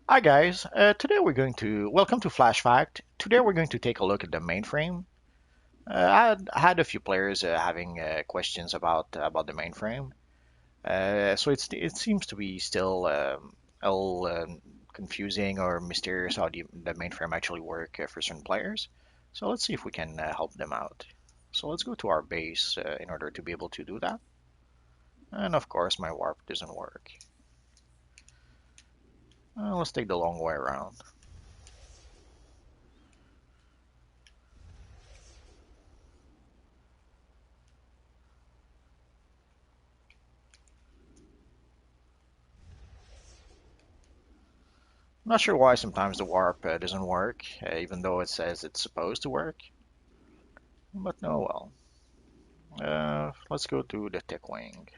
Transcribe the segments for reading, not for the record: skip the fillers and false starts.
Hi guys, today we're going to welcome to Flash Fact. Today we're going to take a look at the mainframe. I had a few players having questions about the mainframe. So it seems to be still a little confusing or mysterious how the mainframe actually work for certain players. So let's see if we can help them out. So let's go to our base in order to be able to do that. And of course my warp doesn't work. Let's take the long way around. Not sure why sometimes the warp doesn't work, even though it says it's supposed to work. But no, well. Let's go to the tick wing.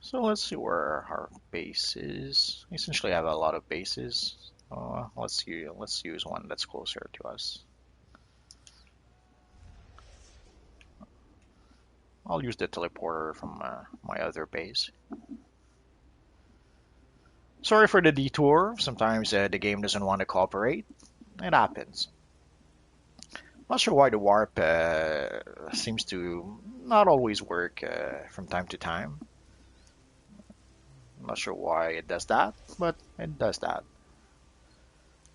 So let's see where our base is. Essentially, I have a lot of bases. Let's use one that's closer to us. I'll use the teleporter from my other base. Sorry for the detour. Sometimes the game doesn't want to cooperate. It happens. Not sure why the warp seems to not always work from time to time. I'm not sure why it does that, but it does that.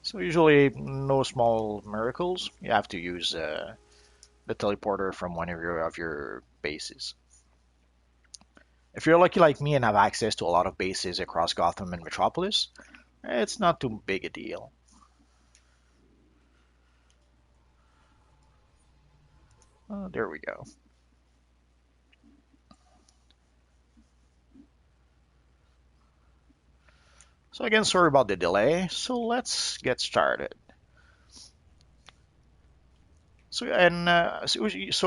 So usually no small miracles. You have to use the teleporter from one of your bases. If you're lucky like me and have access to a lot of bases across Gotham and Metropolis, it's not too big a deal. There we go. So again, sorry about the delay. So let's get started. So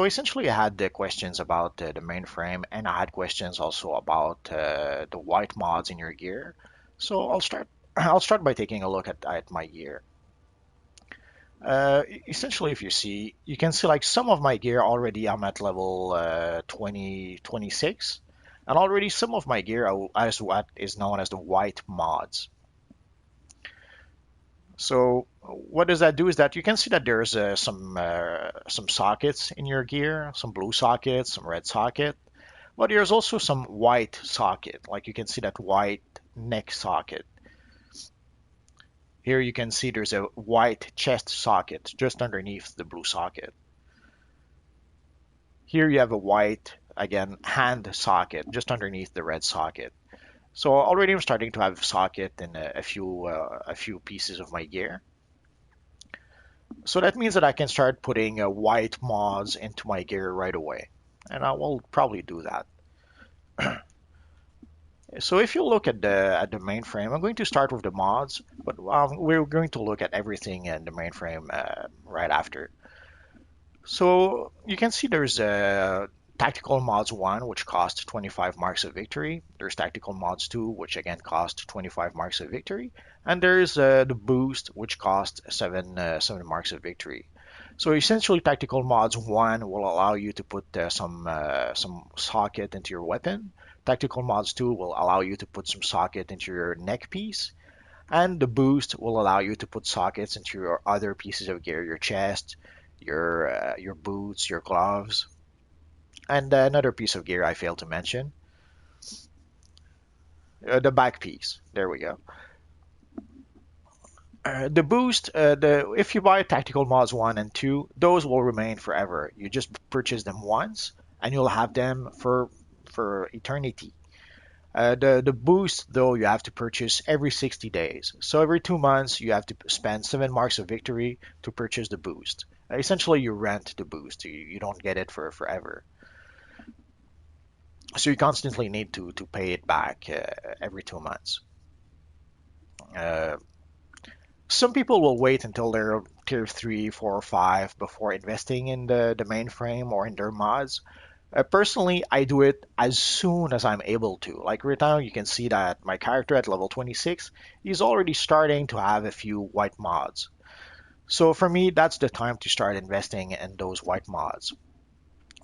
essentially, I had the questions about the mainframe, and I had questions also about the white mods in your gear. So I'll start. I'll start by taking a look at my gear. Essentially, if you see, you can see like some of my gear already. I'm at level 20, 26, and already some of my gear as what is known as the white mods. So what does that do is that you can see that there's some sockets in your gear, some blue socket, some red socket, but there's also some white socket. Like you can see that white neck socket. Here you can see there's a white chest socket just underneath the blue socket. Here you have a white, again, hand socket just underneath the red socket. So already I'm starting to have socket in a few pieces of my gear. So that means that I can start putting white mods into my gear right away. And I will probably do that. So if you look at the mainframe, I'm going to start with the mods, but we're going to look at everything in the mainframe right after. So you can see there's Tactical Mods 1, which cost 25 marks of victory. There's Tactical Mods 2, which again cost 25 marks of victory. And there's the Boost, which cost 7 marks of victory. So essentially, Tactical Mods 1 will allow you to put some socket into your weapon. Tactical Mods 2 will allow you to put some socket into your neck piece. And the Boost will allow you to put sockets into your other pieces of gear, your chest, your boots, your gloves. And another piece of gear I failed to mention, the back piece. There we go. The boost, the if you buy tactical mods 1 and 2, those will remain forever. You just purchase them once, and you'll have them for eternity. The boost though you have to purchase every 60 days. So every 2 months you have to spend 7 marks of victory to purchase the boost. Essentially, you rent the boost. You don't get it for forever. So you constantly need to pay it back every 2 months. Uh, some people will wait until they're tier 3, 4, or 5 before investing in the mainframe or in their mods. Personally, I do it as soon as I'm able to. Like right now, you can see that my character at level 26 is already starting to have a few white mods. So for me, that's the time to start investing in those white mods.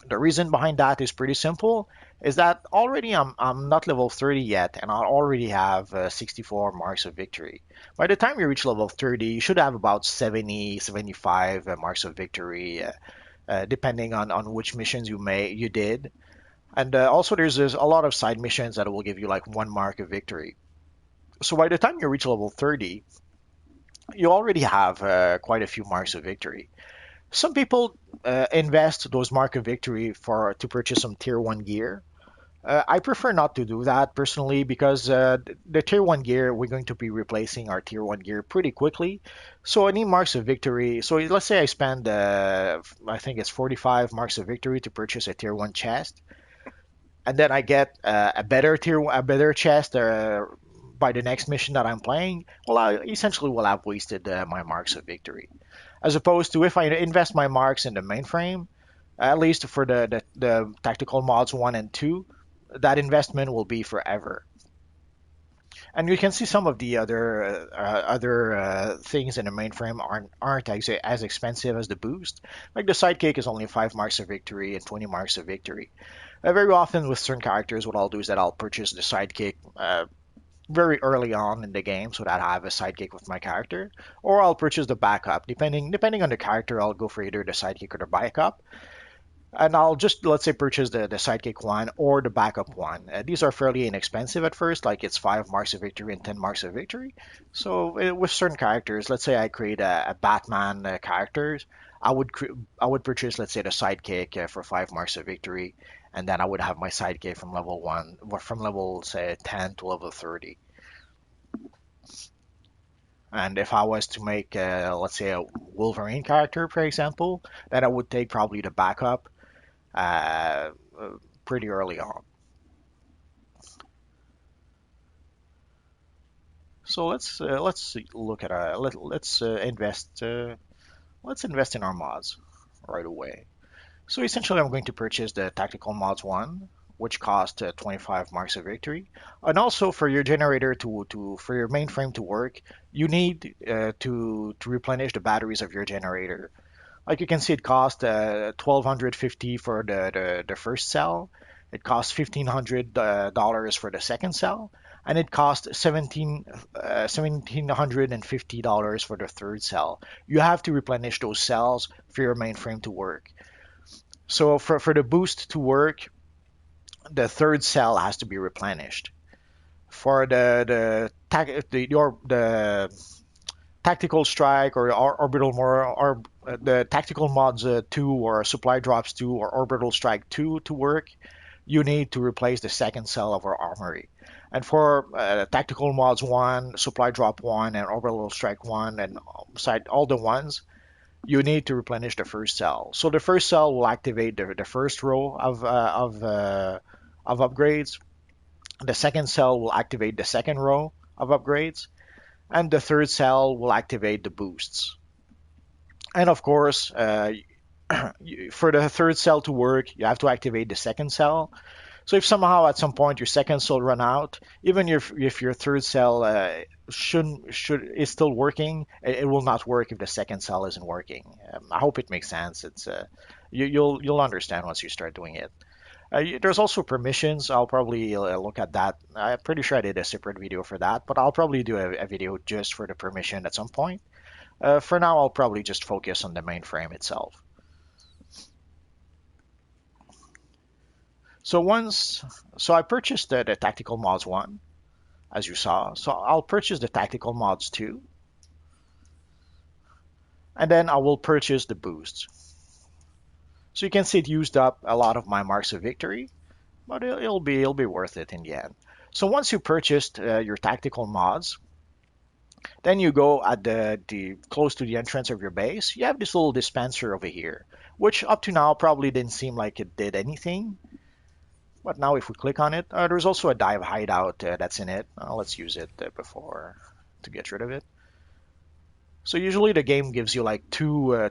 The reason behind that is pretty simple, is that already I'm not level 30 yet, and I already have 64 marks of victory. By the time you reach level 30, you should have about 70, 75 marks of victory, depending on which missions you did. And also, there's a lot of side missions that will give you like 1 mark of victory. So by the time you reach level 30, you already have quite a few marks of victory. Some people invest those mark of victory for to purchase some tier 1 gear. I prefer not to do that personally because the tier 1 gear, we're going to be replacing our tier 1 gear pretty quickly. So I need marks of victory. So let's say I spend, I think it's 45 marks of victory to purchase a tier 1 chest, and then I get a better chest by the next mission that I'm playing. Well, I essentially will have wasted my marks of victory. As opposed to if I invest my marks in the mainframe, at least for the tactical mods 1 and 2, that investment will be forever. And you can see some of the other things in the mainframe aren't as expensive as the boost. Like the sidekick is only 5 marks of victory and 20 marks of victory. Very often with certain characters, what I'll do is that I'll purchase the sidekick very early on in the game so that I have a sidekick with my character, or I'll purchase the backup. Depending on the character, I'll go for either the sidekick or the backup. And I'll just, let's say, purchase the sidekick one or the backup one. These are fairly inexpensive at first, like it's 5 marks of victory and 10 marks of victory. So with certain characters, let's say I create a Batman character, I would purchase, let's say, the sidekick for 5 marks of victory, and then I would have my sidekick from level one, or from level say 10 to level 30. And if I was to make, let's say, a Wolverine character, for example, then I would take probably the backup uh, pretty early on. So let's look at let's invest in our mods right away. So essentially, I'm going to purchase the tactical mods one, which cost 25 marks of victory, and also for your generator to for your mainframe to work, you need to replenish the batteries of your generator. Like you can see, it cost 1,250 for the first cell. It cost $1,500 for the second cell, and it cost 1,750 dollars for the third cell. You have to replenish those cells for your mainframe to work. So for the boost to work, the third cell has to be replenished. For the tactical strike or orbital more or the tactical mods 2 or supply drops 2 or orbital strike 2 to work, you need to replace the second cell of our armory. And for tactical mods 1, supply drop 1, and orbital strike 1, and beside all the ones, you need to replenish the first cell. So the first cell will activate the first row of upgrades. The second cell will activate the second row of upgrades, and the third cell will activate the boosts. And of course, for the third cell to work, you have to activate the second cell. So if somehow at some point your second cell run out, even if your third cell should is still working, it will not work if the second cell isn't working. I hope it makes sense. It's you'll understand once you start doing it. There's also permissions. I'll probably look at that. I'm pretty sure I did a separate video for that, but I'll probably do a video just for the permission at some point. For now, I'll probably just focus on the mainframe itself. So I purchased the tactical mods one, as you saw. So I'll purchase the tactical mods two, and then I will purchase the boosts. So you can see it used up a lot of my marks of victory, but it'll be worth it in the end. So once you purchased your tactical mods, then you go at the close to the entrance of your base. You have this little dispenser over here, which up to now probably didn't seem like it did anything. But now if we click on it, there's also a dive hideout that's in it. Let's use it before to get rid of it. So usually the game gives you like two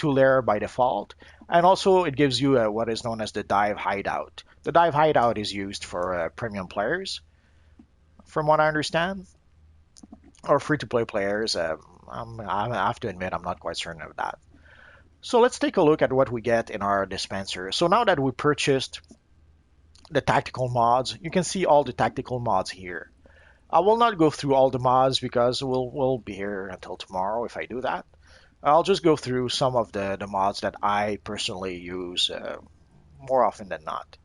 layer by default, and also it gives you what is known as the dive hideout. The dive hideout is used for premium players, from what I understand, or free-to-play players. I have to admit I'm not quite certain of that. So let's take a look at what we get in our dispenser. So now that we purchased the tactical mods, you can see all the tactical mods here. I will not go through all the mods because we'll be here until tomorrow if I do that. I'll just go through some of the mods that I personally use more often than not.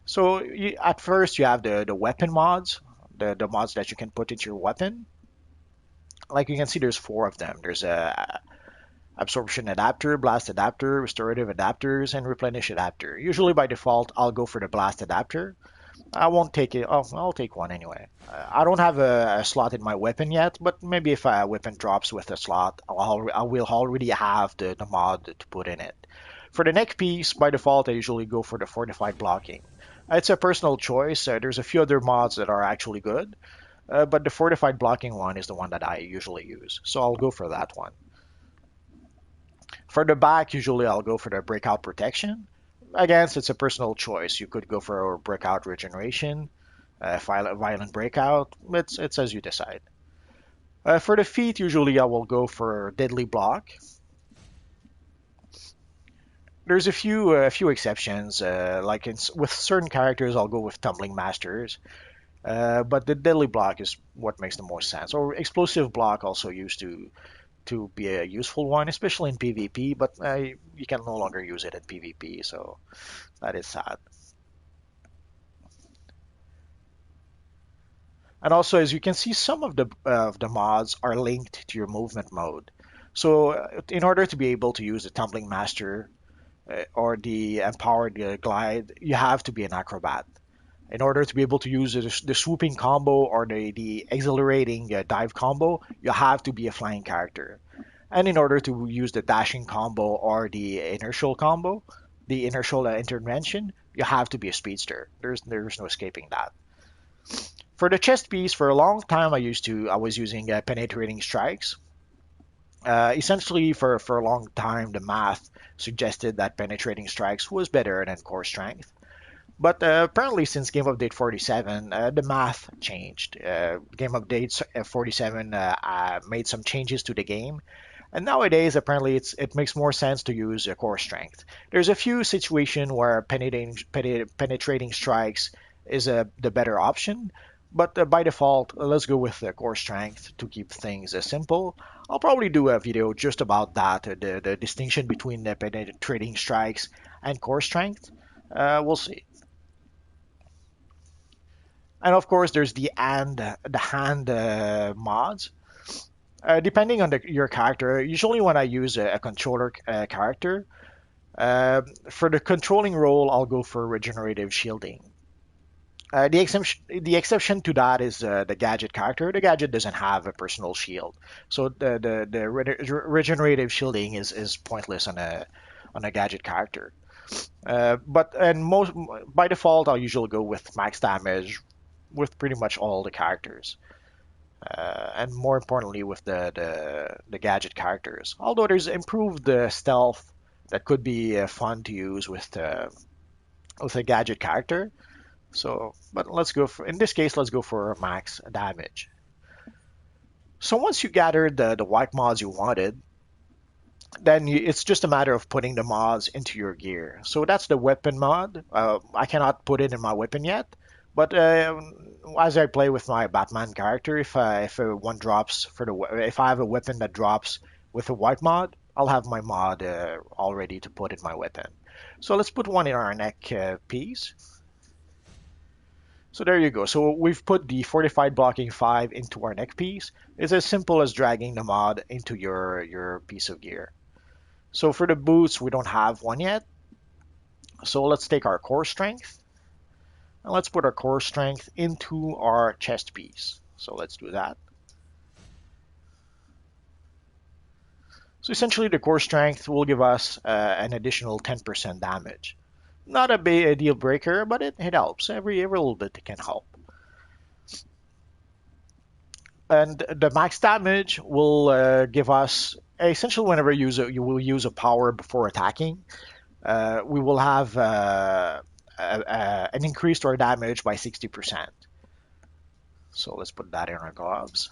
So at first you have the weapon mods, the mods that you can put into your weapon. Like you can see, there's four of them. There's a absorption adapter, blast adapter, restorative adapters, and replenish adapter. Usually by default, I'll go for the blast adapter. I won't take it. Oh, I'll take one anyway. I don't have a slot in my weapon yet, but maybe if a weapon drops with a slot, I will already have the mod to put in it. For the neck piece, by default, I usually go for the fortified blocking. It's a personal choice. There's a few other mods that are actually good, but the fortified blocking one is the one that I usually use. So I'll go for that one. For the back, usually I'll go for the breakout protection. Again, it's a personal choice. You could go for breakout regeneration, violent breakout. It's as you decide. For the feet, usually I will go for deadly block. There's a few exceptions. With certain characters, I'll go with tumbling masters. But the deadly block is what makes the most sense. Or explosive block also used to be a useful one, especially in PvP, but you can no longer use it in PvP, so that is sad. And also, as you can see, some of the mods are linked to your movement mode. So, in order to be able to use the Tumbling Master or the Empowered Glide, you have to be an acrobat. In order to be able to use the swooping combo or the exhilarating dive combo, you have to be a flying character. And in order to use the dashing combo or the inertial combo, the inertial intervention, you have to be a speedster. There's no escaping that. For the chest piece, for a long time I was using penetrating strikes. Essentially, for a long time, the math suggested that penetrating strikes was better than core strength. But apparently, since Game Update 47, the math changed. Game Update 47 made some changes to the game, and nowadays, apparently, it makes more sense to use core strength. There's a few situations where penetrating strikes is the better option, but by default, let's go with core strength to keep things simple. I'll probably do a video just about that, the distinction between the penetrating strikes and core strength. We'll see. And of course, there's the hand mods. Depending on your character, usually when I use a controller character, for the controlling role, I'll go for regenerative shielding. The exception to that is the gadget character. The gadget doesn't have a personal shield, so the regenerative shielding is pointless on a gadget character. But and most by default, I'll usually go with max damage with pretty much all the characters, and more importantly with the gadget characters. Although there's improved stealth that could be fun to use with a gadget character. So, but in this case, let's go for max damage. So once you gathered the white mods you wanted, then it's just a matter of putting the mods into your gear. So that's the weapon mod. I cannot put it in my weapon yet, but as I play with my Batman character, if one drops if I have a weapon that drops with a white mod, I'll have my mod all ready to put in my weapon. So let's put one in our neck piece. So there you go. So we've put the fortified blocking 5 into our neck piece. It's as simple as dragging the mod into your piece of gear. So for the boots, we don't have one yet. So let's take our core strength and let's put our core strength into our chest piece. So let's do that. So essentially the core strength will give us an additional 10% damage. Not a deal breaker, but it helps. Every little bit can help. And the max damage will give us essentially whenever you will use a power before attacking, we will have an increase to our damage by 60%. So let's put that in our gloves.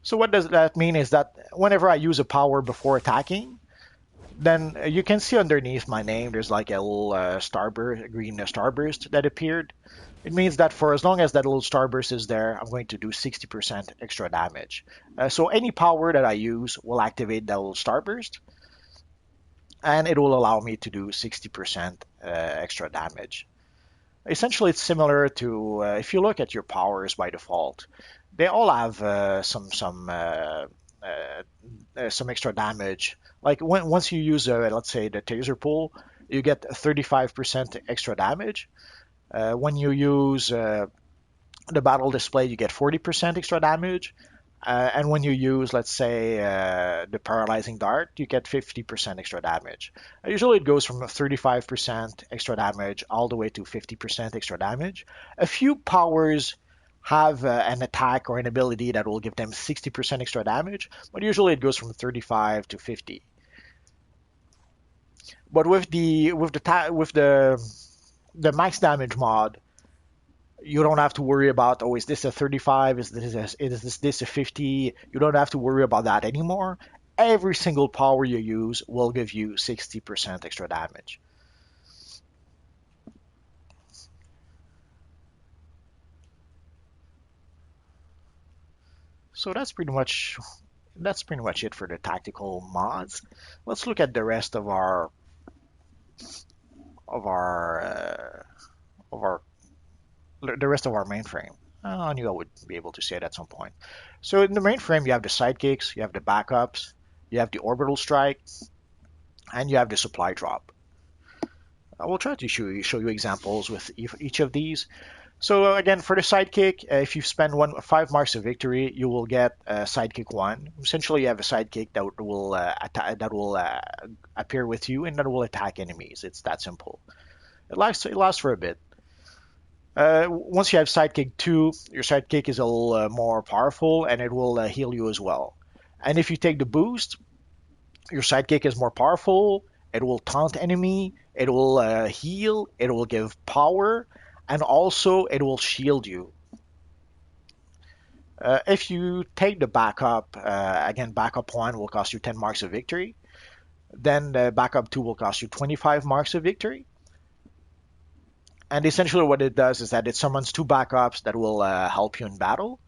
So what does that mean is that whenever I use a power before attacking, then you can see underneath my name, there's like a little starburst, green starburst that appeared. It means that for as long as that little starburst is there, I'm going to do 60% extra damage. So any power that I use will activate that little starburst, and it will allow me to do 60% extra damage. Essentially, it's similar to if you look at your powers by default, they all have some extra damage. Like once you use, let's say, the taser pull, you get 35% extra damage. When you use the battle display, you get 40% extra damage. And when you use, let's say, the paralyzing dart, you get 50% extra damage. Usually it goes from 35% extra damage all the way to 50% extra damage. A few powers have an attack or an ability that will give them 60% extra damage, but usually it goes from 35 to 50. But with the max damage mod, you don't have to worry about, oh, is this a 35? Is this a 50? You don't have to worry about that anymore. Every single power you use will give you 60% extra damage. So that's pretty much it for the tactical mods. Let's look at the rest of our of our of our the rest of our mainframe. I knew I would be able to say it at some point. So in the mainframe, you have the sidekicks, you have the backups, you have the orbital strike, and you have the supply drop. I will try to show you examples with each of these. So again, for the sidekick, if you spend 5 marks of victory, you will get sidekick 1. Essentially, you have a sidekick that will appear with you and that will attack enemies. It's that simple. It lasts for a bit. Once you have sidekick 2, your sidekick is a little more powerful and it will heal you as well. And if you take the boost, your sidekick is more powerful. It will taunt enemy. It will heal. It will give power. And also, it will shield you. If you take the backup, again, backup 1 will cost you 10 marks of victory. Then the backup 2 will cost you 25 marks of victory. And essentially what it does is that it summons 2 backups that will help you in battle.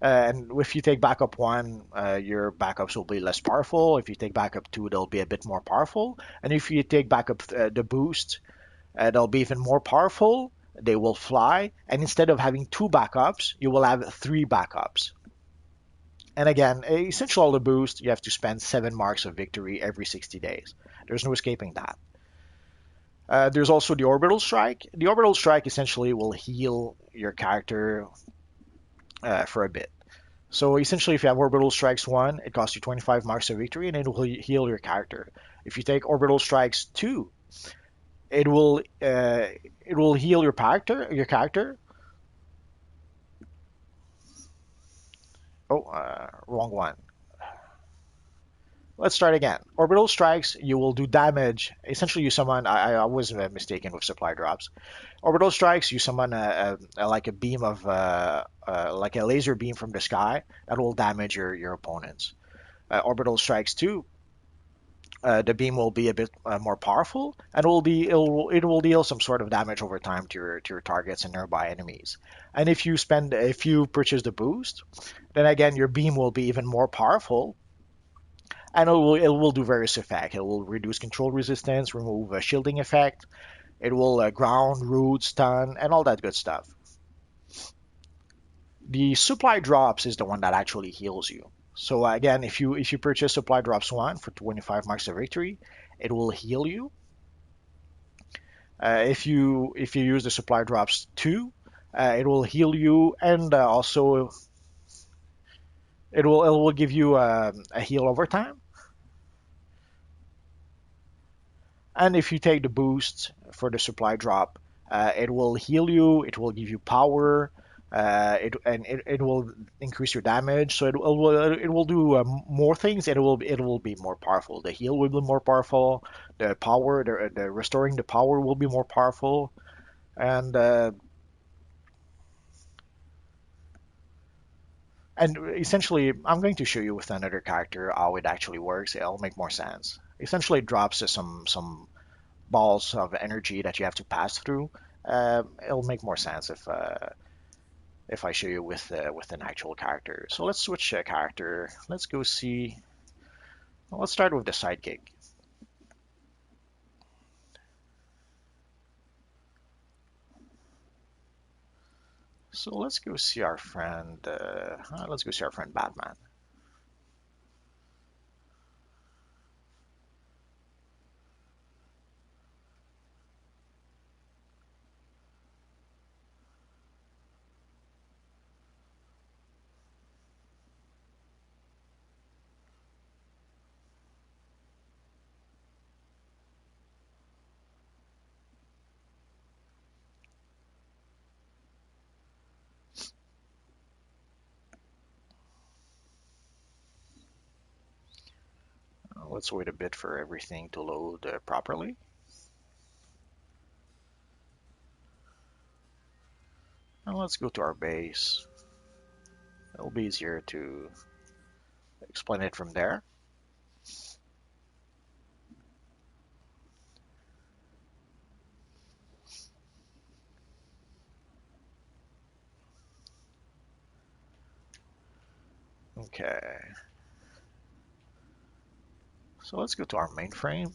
And if you take backup 1, your backups will be less powerful. If you take backup 2, they'll be a bit more powerful. And if you take backup the boost, they'll be even more powerful. They will fly. And instead of having 2 backups, you will have 3 backups. And again, essentially all the boost, you have to spend 7 marks of victory every 60 days. There's no escaping that. There's also the orbital strike. The orbital strike essentially will heal your character for a bit. So essentially, if you have orbital strikes 1, it costs you 25 marks of victory, and it will heal your character. If you take orbital strikes 2, it will heal your character. Oh, wrong one. Let's start again. Orbital strikes, you will do damage. Essentially, you summon. I was mistaken with supply drops. Orbital strikes, you summon like a beam of like a laser beam from the sky that will damage your opponents. Orbital strikes 2, the beam will be a bit more powerful, and it will deal some sort of damage over time to your targets and nearby enemies. And if you purchase the boost, then again your beam will be even more powerful, and it will do various effects. It will reduce control resistance, remove a shielding effect. It will ground, root, stun, and all that good stuff. The supply drops is the one that actually heals you. So again, if you purchase supply drops 1 for 25 marks of victory, it will heal you. If you use the supply drops 2, it will heal you, and also it will give you a heal over time. And if you take the boost for the supply drop, it will heal you. It will give you power. It will increase your damage. So it will do more things. It will be more powerful. The heal will be more powerful. The power, the restoring the power will be more powerful. And essentially, I'm going to show you with another character how it actually works. It'll make more sense. Essentially, it drops some balls of energy that you have to pass through. It'll make more sense if I show you with an actual character. So let's switch character. Let's go see. Well, let's start with the sidekick. So let's go see our friend. Let's go see our friend Batman. Let's wait a bit for everything to load properly. And let's go to our base. It'll be easier to explain it from there. Okay. So let's go to our mainframe.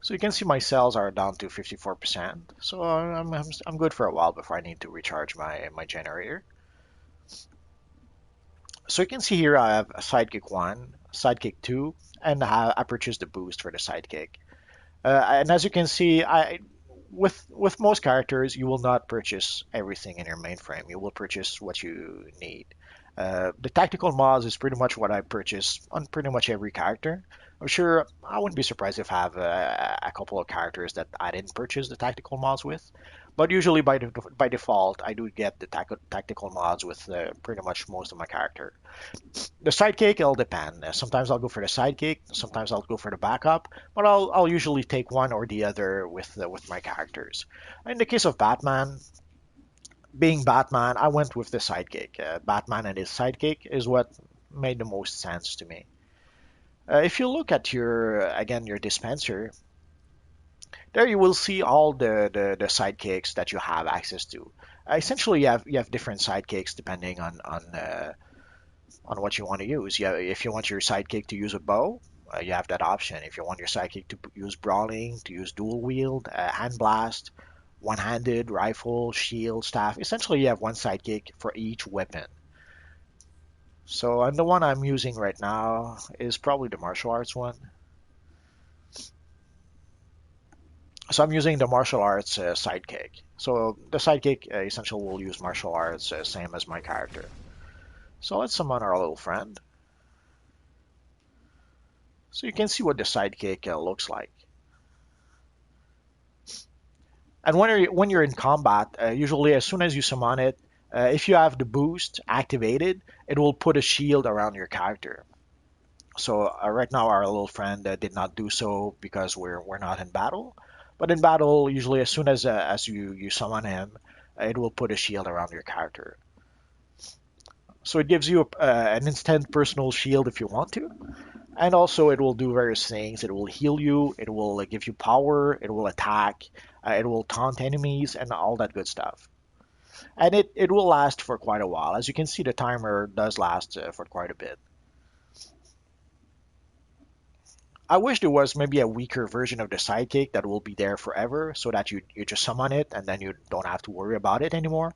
So you can see my cells are down to 54%. So I'm good for a while before I need to recharge my generator. So you can see here I have a Sidekick 1, Sidekick 2, and I purchased the boost for the Sidekick. And as you can see, with most characters, you will not purchase everything in your mainframe. You will purchase what you need. The tactical mods is pretty much what I purchase on pretty much every character. I'm sure I wouldn't be surprised if I have a couple of characters that I didn't purchase the tactical mods with. But usually by default, I do get the tactical mods with pretty much most of my character. The sidekick, it'll depend. Sometimes I'll go for the sidekick, sometimes I'll go for the backup, but I'll usually take one or the other with my characters. In the case of Batman, being Batman, I went with the sidekick. Batman and his sidekick is what made the most sense to me. If you look at your dispenser, there you will see all the sidekicks that you have access to. Essentially, you have different sidekicks depending on what you want to use. Yeah, if you want your sidekick to use a bow, you have that option. If you want your sidekick to use brawling, to use dual wield, hand blast, one-handed, rifle, shield, staff. Essentially, you have one sidekick for each weapon. So, and the one I'm using right now is probably the martial arts one. So I'm using the martial arts sidekick. So the sidekick essentially will use martial arts, same as my character. So let's summon our little friend. So you can see what the sidekick looks like. And when you're in combat, usually as soon as you summon it, if you have the boost activated, it will put a shield around your character. So right now our little friend did not do so because we're not in battle. But in battle, usually as soon as you summon him, it will put a shield around your character. So it gives you an instant personal shield if you want to. And also, it will do various things. It will heal you, it will give you power, it will attack, it will taunt enemies, and all that good stuff. And it will last for quite a while. As you can see, the timer does last for quite a bit. I wish there was maybe a weaker version of the sidekick that will be there forever, so that you just summon it and then you don't have to worry about it anymore.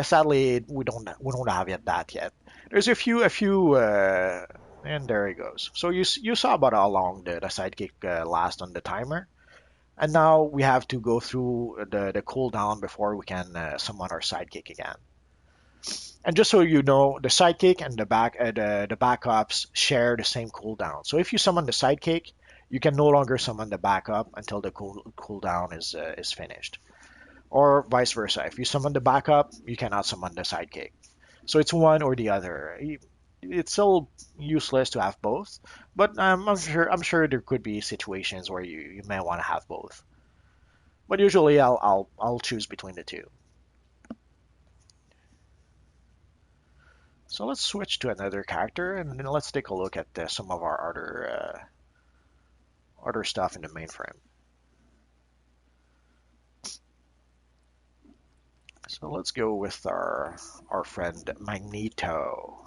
Sadly, we don't have yet that yet. There's a few, and there it goes. So you saw about how long the sidekick lasts on the timer, and now we have to go through the cooldown before we can summon our sidekick again. And just so you know, the sidekick and the backups share the same cooldown. So if you summon the sidekick, you can no longer summon the backup until the cooldown is finished. Or vice versa. If you summon the backup, you cannot summon the sidekick. So it's one or the other. It's still useless to have both, but I'm sure there could be situations where you may want to have both. But usually I'll choose between the two. So let's switch to another character and then let's take a look at some of our other stuff in the mainframe. So let's go with our friend Magneto.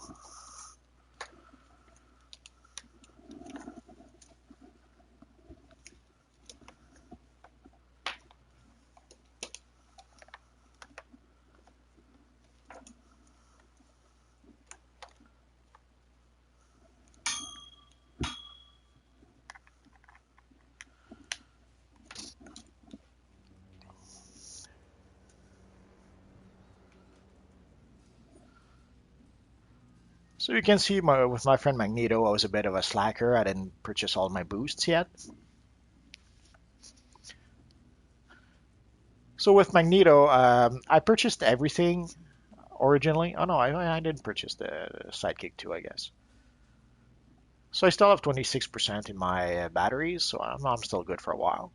So you can see with my friend Magneto, I was a bit of a slacker. I didn't purchase all my boosts yet. So with Magneto, I purchased everything originally. Oh no, I didn't purchase the Sidekick 2, I guess. So I still have 26% in my batteries, so I'm still good for a while.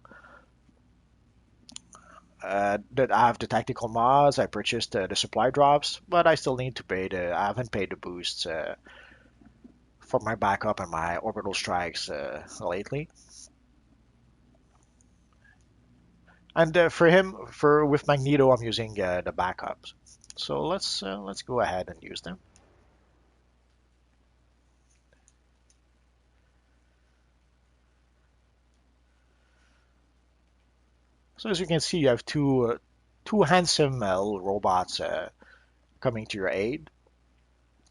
That I have the tactical mods. I purchased the supply drops, but I still need to pay the. I haven't paid the boosts for my backup and my orbital strikes lately. And for him, for with Magneto, I'm using the backups. So let's go ahead and use them. So as you can see, you have two handsome little robots coming to your aid.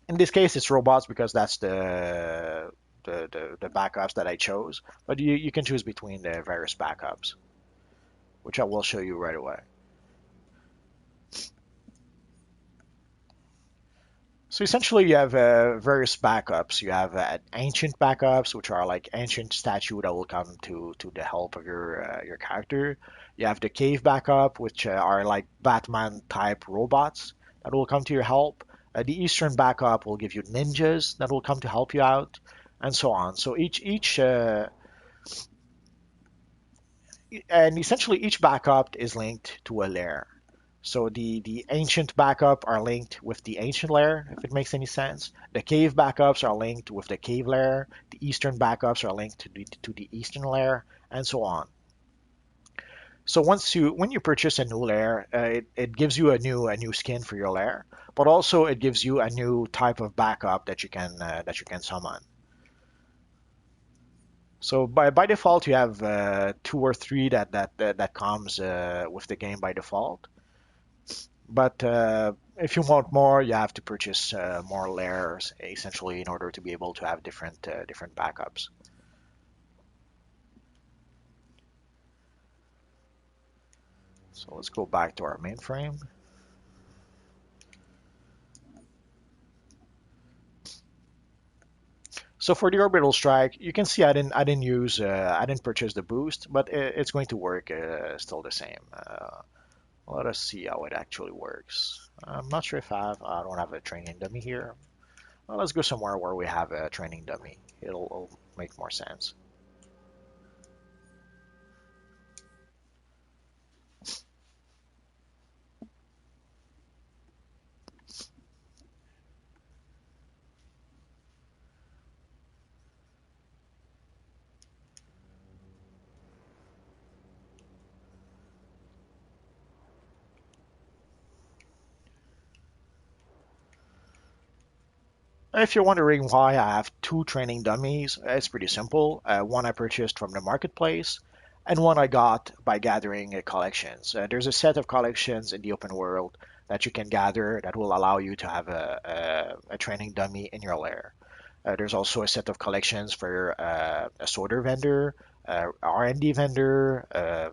In this case, it's robots because that's the backups that I chose. But you can choose between the various backups, which I will show you right away. So essentially, you have various backups. You have ancient backups, which are like ancient statue that will come to the help of your character. You have the cave backup, which are like Batman type robots that will come to your help. The Eastern backup will give you ninjas that will come to help you out, and so on. So each and essentially each backup is linked to a layer. So the ancient backup are linked with the ancient layer, if it makes any sense. The cave backups are linked with the cave layer. The eastern backups are linked to the eastern layer, and so on. So when you purchase a new layer, it gives you a new skin for your layer, but also it gives you a new type of backup that you can summon. So by default, you have two or three that comes with the game by default. But if you want more, you have to purchase more layers essentially in order to be able to have different backups. So let's go back to our mainframe. So for the orbital strike, you can see I didn't purchase the boost, but it's going to work still the same. Let us see how it actually works. I'm not sure if I don't have a training dummy here. Well, let's go somewhere where we have a training dummy. It'll make more sense. If you're wondering why I have two training dummies, it's pretty simple. One I purchased from the marketplace, and one I got by gathering collections. There's a set of collections in the open world that you can gather that will allow you to have a training dummy in your lair. There's also a set of collections for a sorter vendor, R&D vendor,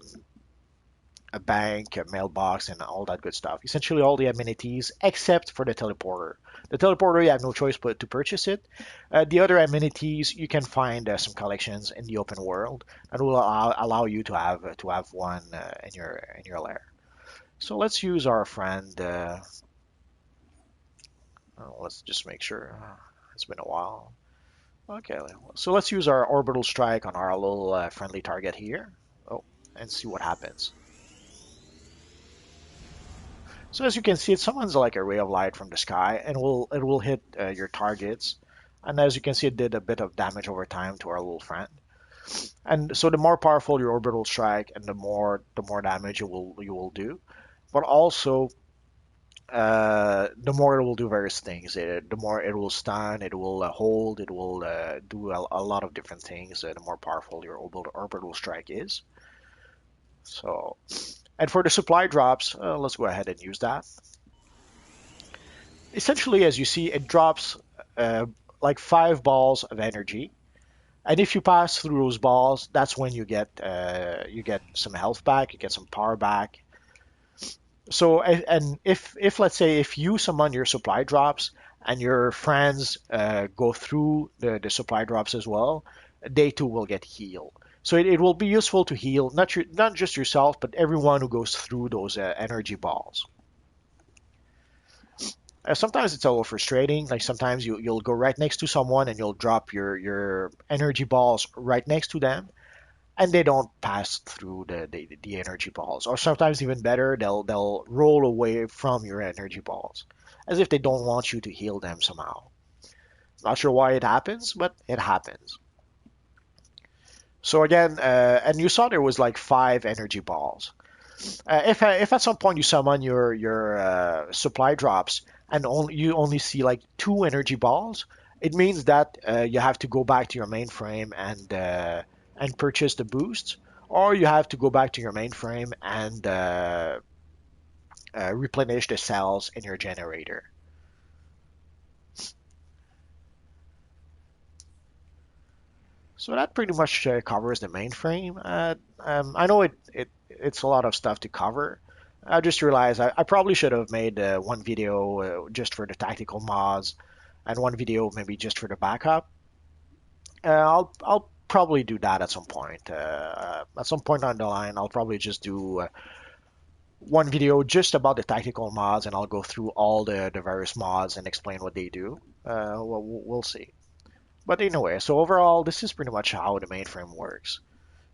a bank, a mailbox, and all that good stuff. Essentially, all the amenities except for the teleporter. The teleporter, you have no choice but to purchase it. The other amenities, you can find some collections in the open world that will allow you to have one in your lair. So let's use our friend. Let's just make sure. It's been a while. Okay, so let's use our orbital strike on our little friendly target here. Oh, and see what happens. So as you can see, it summons like a ray of light from the sky, and it will hit your targets. And as you can see, it did a bit of damage over time to our little friend. And so the more powerful your orbital strike, and the more damage you will do. But also, the more it will do various things. The more it will stun, it will hold, it will do a lot of different things. The more powerful your orbital strike is. So, and for the supply drops, let's go ahead and use that. Essentially, as you see, it drops uh, like 5 balls of energy, and if you pass through those balls, that's when you get some health back, you get some power back. So, and if let's say if you summon your supply drops and your friends go through the supply drops as well, they too will get healed. So it will be useful to heal not just yourself, but everyone who goes through those energy balls. Sometimes it's a little frustrating. Like sometimes you'll go right next to someone and you'll drop your energy balls right next to them, and they don't pass through the energy balls. Or sometimes even better, they'll roll away from your energy balls, as if they don't want you to heal them somehow. Not sure why it happens, but it happens. So again, and you saw there was like 5 energy balls. If at some point you summon your supply drops and you only see like 2 energy balls, it means that you have to go back to your mainframe and purchase the boosts, or you have to go back to your mainframe and replenish the cells in your generator. So that pretty much covers the mainframe. I know it's a lot of stuff to cover. I just realized I probably should have made one video just for the tactical mods and one video maybe just for the backup. I'll probably do that at some point. At some point on the line, I'll probably just do one video just about the tactical mods, and I'll go through all the various mods and explain what they do. We'll see. But anyway, so overall, this is pretty much how the mainframe works.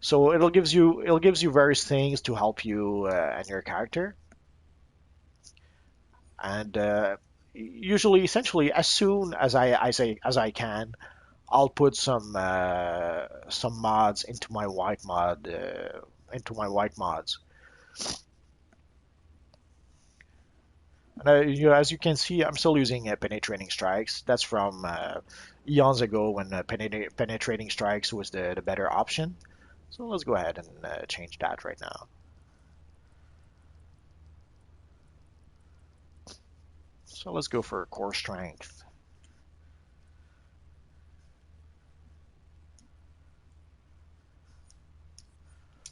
So it'll gives you various things to help you and your character, and usually, essentially, as soon as I can, I'll put some mods into my white mods. And as you can see, I'm still using penetrating strikes. That's from eons ago when penetrating strikes was the better option. So let's go ahead and change that right now. So let's go for core strength.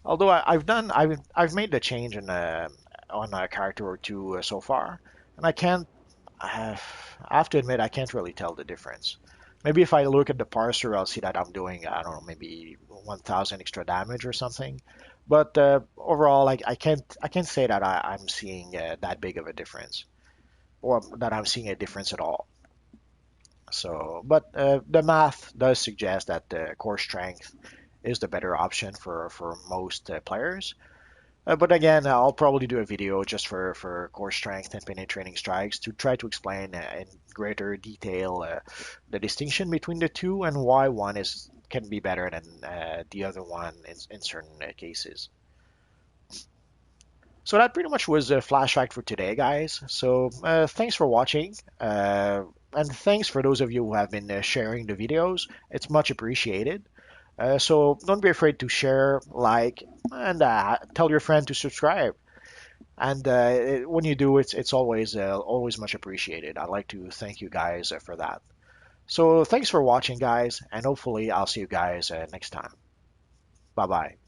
Although I've made the change in on a character or two so far, and I have to admit I can't really tell the difference. Maybe if I look at the parser, I'll see that I'm doing I don't know maybe 1,000 extra damage or something. But overall, like I can't say that I'm seeing that big of a difference, or that I'm seeing a difference at all. So, but the math does suggest that core strength is the better option for most players. But again, I'll probably do a video just for core strength and penetrating strikes to try to explain in greater detail the distinction between the two and why one is can be better than the other one in certain cases. So that pretty much was a flash fact for today, guys. So thanks for watching. And thanks for those of you who have been sharing the videos. It's much appreciated. So don't be afraid to share, like, and tell your friend to subscribe. And when you do, it's always much appreciated. I'd like to thank you guys for that. So thanks for watching, guys, and hopefully I'll see you guys next time. Bye bye.